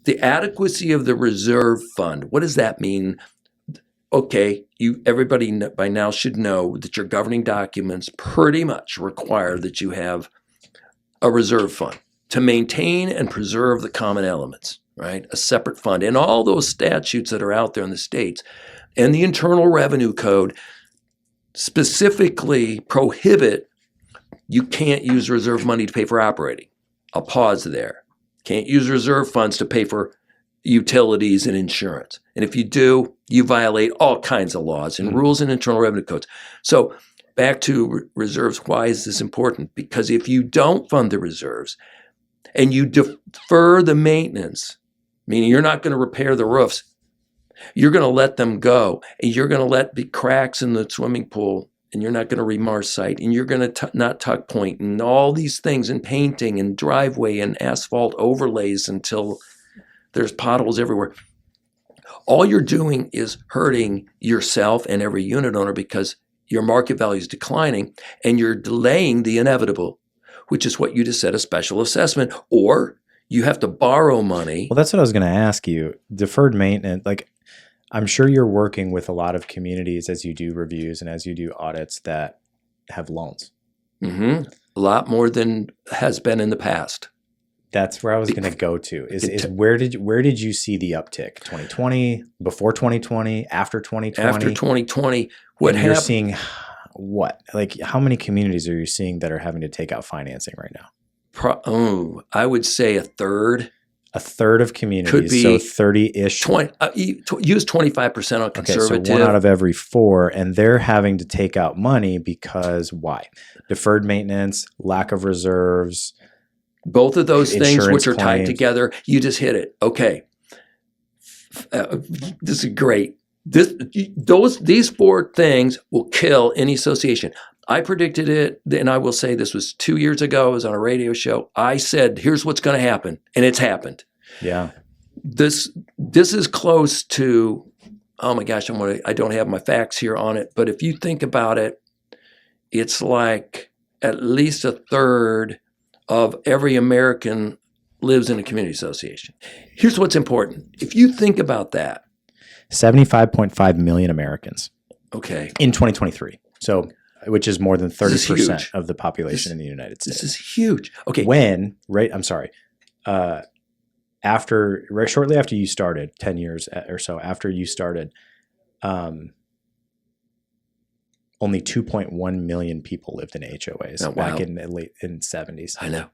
The adequacy of the reserve fund. What does that mean? Okay, everybody by now should know that your governing documents pretty much require that you have a reserve fund to maintain and preserve the common elements, right? A separate fund. And all those statutes that are out there in the states and the Internal Revenue Code specifically prohibit you can't use reserve money to pay for operating. I'll pause there. Can't use reserve funds to pay for utilities and insurance. And if you do, you violate all kinds of laws and rules and Internal Revenue Codes. So back to reserves, why is this important? Because if you don't fund the reserves and you defer the maintenance, meaning you're not going to repair the roofs, you're going to let them go, and you're going to let the cracks in the swimming pool, and you're not going to remarcite, and you're going to not tuck point, and all these things, and painting, and driveway, and asphalt overlays until there's potholes everywhere. All you're doing is hurting yourself and every unit owner because your market value is declining, and you're delaying the inevitable, which is what you just said, a special assessment, or you have to borrow money. Well, that's what I was going to ask you. Deferred maintenance, like I'm sure you're working with a lot of communities as you do reviews and as you do audits that have loans. Mm-hmm. A lot more than has been in the past. That's where I was going to go to. Is where did you see the uptick? 2020, before 2020, after 2020? After 2020, what you're seeing? What, like, how many communities are you seeing that are having to take out financing right now? I would say a third. A third of communities, could be so 30-ish. Use 25% on conservative. Okay, so 1 out of every 4, and they're having to take out money because why? Deferred maintenance, lack of reserves. Both of those things which are tied claims. Together, you just hit it. Okay. This is great. These 4 things will kill any association. I predicted it, and I will say this was 2 years ago. I was on a radio show. I said, here's what's going to happen, and it's happened. Yeah. This is close to, oh my gosh, I don't have my facts here on it, but if you think about it, it's like at least a third of every American lives in a community association. Here's what's important. If you think about that. 75.5 million Americans. Okay. In 2023. So, which is more than 30% of the population in the United States. This is huge. Okay. Shortly after you started, 10 years or so after you started, only 2.1 million people lived in HOAs back in the late 70s. I know.